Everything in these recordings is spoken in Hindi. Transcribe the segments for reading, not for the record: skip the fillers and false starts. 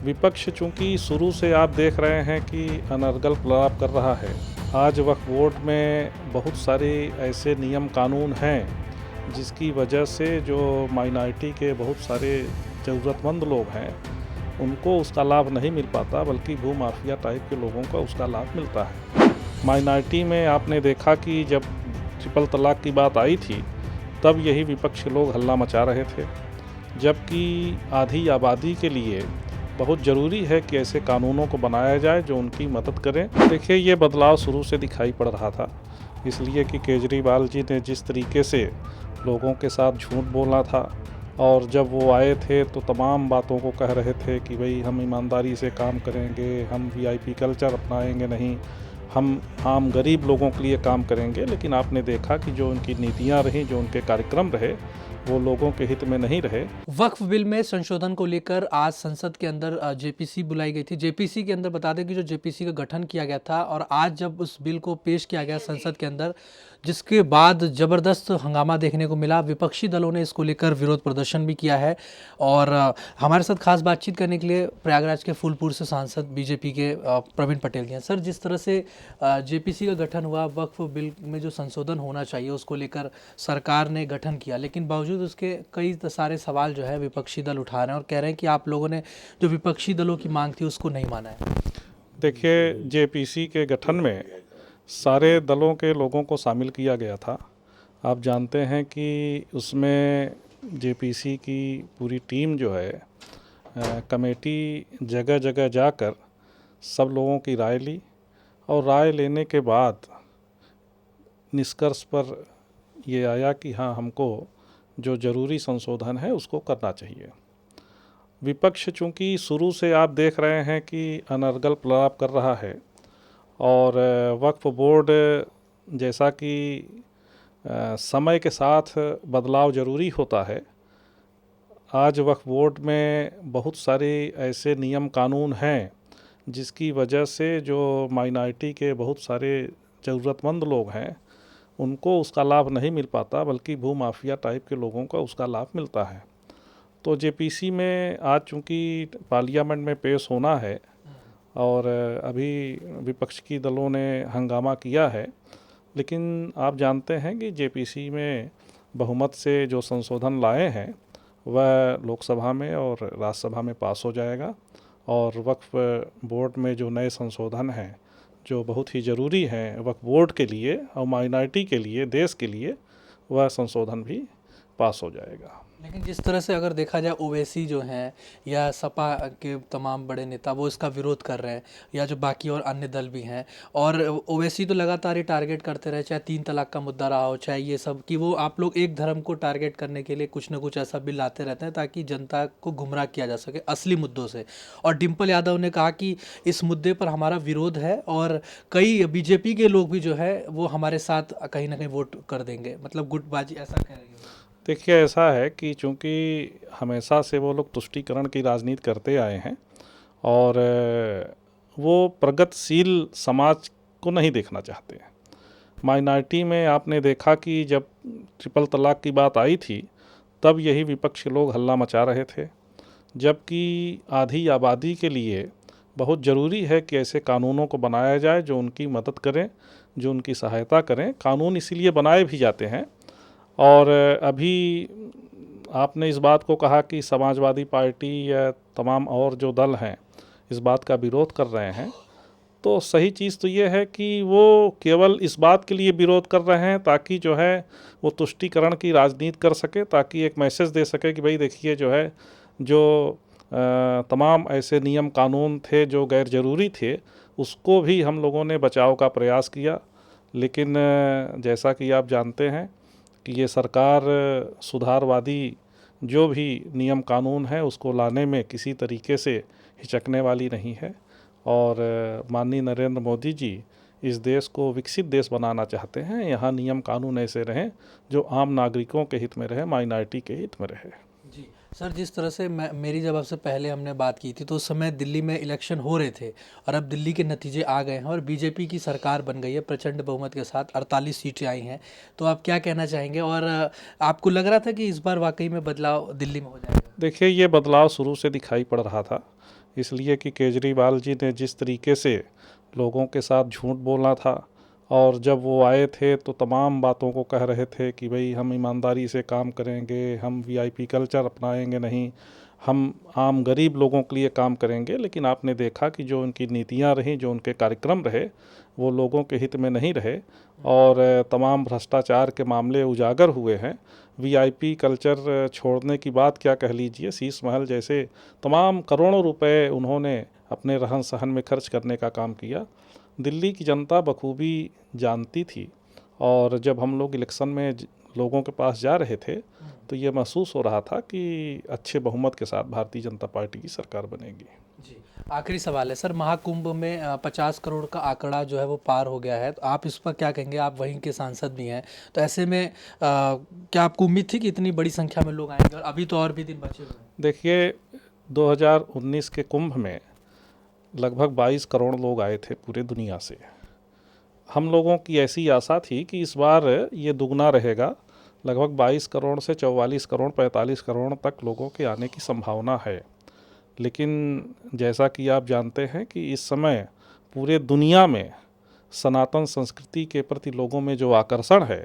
विपक्ष चूंकि शुरू से आप देख रहे हैं कि अनर्गल प्रलाप कर रहा है। आज वक्फ बोर्ड में बहुत सारे ऐसे नियम कानून हैं जिसकी वजह से जो माइनॉरिटी के बहुत सारे ज़रूरतमंद लोग हैं उनको उसका लाभ नहीं मिल पाता, बल्कि भूमाफिया टाइप के लोगों को उसका लाभ मिलता है। माइनॉरिटी में आपने देखा कि जब ट्रिपल तलाक की बात आई थी तब यही विपक्ष लोग हल्ला मचा रहे थे, जबकि आधी आबादी के लिए बहुत ज़रूरी है कि ऐसे कानूनों को बनाया जाए जो उनकी मदद करें। देखिए, ये बदलाव शुरू से दिखाई पड़ रहा था, इसलिए कि केजरीवाल जी ने जिस तरीके से लोगों के साथ झूठ बोला था और जब वो आए थे तो तमाम बातों को कह रहे थे कि भाई हम ईमानदारी से काम करेंगे, हम वीआईपी कल्चर अपनाएंगे नहीं, हम आम गरीब लोगों के लिए काम करेंगे। लेकिन आपने देखा कि जो उनकी नीतियाँ रहीं, जो उनके कार्यक्रम रहे, वो लोगों के हित में नहीं रहे। वक्फ बिल में संशोधन को लेकर आज संसद के अंदर जेपीसी बुलाई गई थी। जेपीसी के अंदर बता दें कि जो जेपीसी का गठन किया गया था और आज जब उस बिल को पेश किया गया संसद के अंदर, जिसके बाद ज़बरदस्त हंगामा देखने को मिला। विपक्षी दलों ने इसको लेकर विरोध प्रदर्शन भी किया है। और हमारे साथ खास बातचीत करने के लिए प्रयागराज के फूलपुर से सांसद बीजेपी के प्रवीण पटेल जी हैं। सर, जिस तरह से जेपीसी का गठन हुआ, वक्फ बिल में जो संशोधन होना चाहिए उसको लेकर सरकार ने गठन किया, लेकिन बावजूद उसके कई सारे सवाल जो है विपक्षी दल उठा रहे हैं और कह रहे हैं कि आप लोगों ने जो विपक्षी दलों की मांग थी उसको नहीं माना है। देखिए, जेपीसी के गठन में सारे दलों के लोगों को शामिल किया गया था। आप जानते हैं कि उसमें जेपीसी की पूरी टीम जो है, कमेटी जगह जगह जाकर सब लोगों की राय ली और राय लेने के बाद निष्कर्ष पर ये आया कि हाँ, हमको जो ज़रूरी संशोधन है उसको करना चाहिए। विपक्ष चूंकि शुरू से आप देख रहे हैं कि अनर्गल प्रलाप कर रहा है और वक्फ बोर्ड जैसा कि समय के साथ बदलाव ज़रूरी होता है, आज वक्फ बोर्ड में बहुत सारे ऐसे नियम कानून हैं जिसकी वजह से जो माइनॉरिटी के बहुत सारे ज़रूरतमंद लोग हैं उनको उसका लाभ नहीं मिल पाता, बल्कि भूमाफिया टाइप के लोगों को उसका लाभ मिलता है। तो जेपीसी में आज चूँकि पार्लियामेंट में पेश होना है और अभी विपक्ष की दलों ने हंगामा किया है, लेकिन आप जानते हैं कि जेपीसी में बहुमत से जो संशोधन लाए हैं वह लोकसभा में और राज्यसभा में पास हो जाएगा और वक्फ बोर्ड में जो नए संशोधन हैं जो बहुत ही ज़रूरी हैं वक्फ बोर्ड के लिए और माइनॉरिटी के लिए, देश के लिए, वह संशोधन भी पास हो जाएगा। लेकिन जिस तरह से अगर देखा जाए, ओवैसी जो हैं या सपा के तमाम बड़े नेता वो इसका विरोध कर रहे हैं, या जो बाकी और अन्य दल भी हैं, और ओवैसी तो लगातार ये टारगेट करते रहे, चाहे 3 तलाक का मुद्दा रहा हो, चाहे ये सब, कि वो आप लोग एक धर्म को टारगेट करने के लिए कुछ ना कुछ ऐसा बिल लाते रहते हैं ताकि जनता को गुमराह किया जा सके असली मुद्दों से। और डिम्पल यादव ने कहा कि इस मुद्दे पर हमारा विरोध है और कई बीजेपी के लोग भी जो है वो हमारे साथ कहीं ना कहीं वोट कर देंगे, मतलब गुटबाजी, ऐसा कह रही है। देखिए, ऐसा है कि चूँकि हमेशा से वो लोग तुष्टीकरण की राजनीति करते आए हैं और वो प्रगतिशील समाज को नहीं देखना चाहते हैं। माइनॉरिटी में आपने देखा कि जब ट्रिपल तलाक की बात आई थी तब यही विपक्ष लोग हल्ला मचा रहे थे, जबकि आधी आबादी के लिए बहुत ज़रूरी है कि ऐसे कानूनों को बनाया जाए जो उनकी मदद करें, जो उनकी सहायता करें। कानून इसीलिए बनाए भी जाते हैं। और अभी आपने इस बात को कहा कि समाजवादी पार्टी या तमाम और जो दल हैं इस बात का विरोध कर रहे हैं, तो सही चीज़ तो ये है कि वो केवल इस बात के लिए विरोध कर रहे हैं ताकि जो है वो तुष्टीकरण की राजनीति कर सके, ताकि एक मैसेज दे सके कि भाई देखिए जो है, जो तमाम ऐसे नियम कानून थे जो गैर ज़रूरी थे उसको भी हम लोगों ने बचाव का प्रयास किया। लेकिन जैसा कि आप जानते हैं कि ये सरकार सुधारवादी जो भी नियम कानून है उसको लाने में किसी तरीके से हिचकने वाली नहीं है और माननीय नरेंद्र मोदी जी इस देश को विकसित देश बनाना चाहते हैं। यहाँ नियम कानून ऐसे रहें जो आम नागरिकों के हित में रहे, माइनॉरिटी के हित में रहे। जी सर, जिस तरह से मेरी जब आपसे पहले हमने बात की थी तो उस समय दिल्ली में इलेक्शन हो रहे थे और अब दिल्ली के नतीजे आ गए हैं और बीजेपी की सरकार बन गई है प्रचंड बहुमत के साथ, 48 सीटें आई हैं। तो आप क्या कहना चाहेंगे और आपको लग रहा था कि इस बार वाकई में बदलाव दिल्ली में हो जाएगा? देखिए, ये बदलाव शुरू से दिखाई पड़ रहा था, इसलिए कि केजरीवाल जी ने जिस तरीके से लोगों के साथ झूठ बोला था, और जब वो आए थे तो तमाम बातों को कह रहे थे कि भाई हम ईमानदारी से काम करेंगे, हम वीआईपी कल्चर अपनाएंगे नहीं, हम आम गरीब लोगों के लिए काम करेंगे। लेकिन आपने देखा कि जो उनकी नीतियां रहीं, जो उनके कार्यक्रम रहे, वो लोगों के हित में नहीं रहे और तमाम भ्रष्टाचार के मामले उजागर हुए हैं। वीआईपी कल्चर छोड़ने की बात क्या कह लीजिए, शीश महल जैसे तमाम करोड़ों रुपए उन्होंने अपने रहन सहन में खर्च करने का काम किया। दिल्ली की जनता बखूबी जानती थी, और जब हम लोग इलेक्शन में लोगों के पास जा रहे थे तो ये महसूस हो रहा था कि अच्छे बहुमत के साथ भारतीय जनता पार्टी की सरकार बनेगी। जी, आखिरी सवाल है सर, महाकुंभ में 50 करोड़ का आंकड़ा जो है वो पार हो गया है, तो आप इस पर क्या कहेंगे? आप वहीं के सांसद भी हैं, तो ऐसे में क्या आपको उम्मीद थी कि इतनी बड़ी संख्या में लोग आएंगे? और अभी तो और भी दिन बचे हुए हैं। देखिए, 2019 के कुंभ में लगभग 22 करोड़ लोग आए थे पूरे दुनिया से। हम लोगों की ऐसी आशा थी कि इस बार ये दुगना रहेगा, लगभग 22 करोड़ से 44 करोड़ 45 करोड़ तक लोगों के आने की संभावना है। लेकिन जैसा कि आप जानते हैं कि इस समय पूरे दुनिया में सनातन संस्कृति के प्रति लोगों में जो आकर्षण है,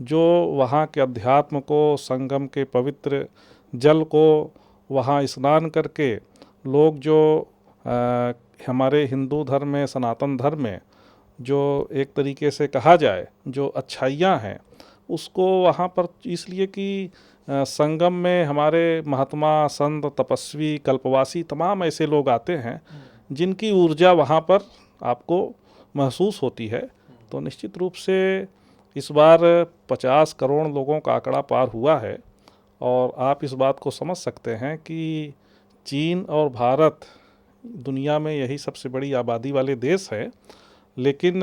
जो वहाँ के अध्यात्म को, संगम के पवित्र जल को वहाँ स्नान करके लोग जो हमारे हिंदू धर्म में, सनातन धर्म में जो एक तरीके से कहा जाए जो अच्छाइयाँ हैं, उसको वहाँ पर, इसलिए कि संगम में हमारे महात्मा, संत, तपस्वी, कल्पवासी तमाम ऐसे लोग आते हैं जिनकी ऊर्जा वहाँ पर आपको महसूस होती है। तो निश्चित रूप से इस बार 50 करोड़ लोगों का आंकड़ा पार हुआ है, और आप इस बात को समझ सकते हैं कि चीन और भारत दुनिया में यही सबसे बड़ी आबादी वाले देश हैं। लेकिन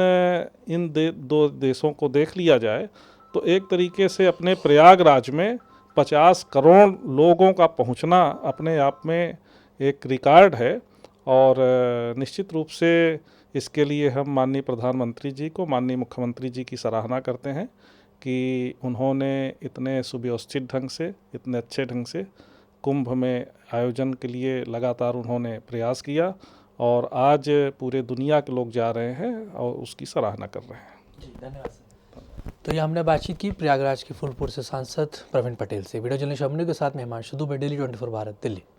इन दो देशों को देख लिया जाए तो एक तरीके से अपने प्रयागराज में 50 करोड़ लोगों का पहुंचना अपने आप में एक रिकॉर्ड है। और निश्चित रूप से इसके लिए हम माननीय प्रधानमंत्री जी को, माननीय मुख्यमंत्री जी की सराहना करते हैं कि उन्होंने इतने सुव्यवस्थित ढंग से, इतने अच्छे ढंग से कुंभ में आयोजन के लिए लगातार उन्होंने प्रयास किया, और आज पूरे दुनिया के लोग जा रहे हैं और उसकी सराहना कर रहे हैं। जी, धन्यवाद सर। तो ये हमने बातचीत की प्रयागराज के फूलपुर से सांसद प्रवीण पटेल से। वीडियो जर्नलिस्ट अमनी के साथ मैं हिमांशु दुबे, डेली 24 भारत, दिल्ली।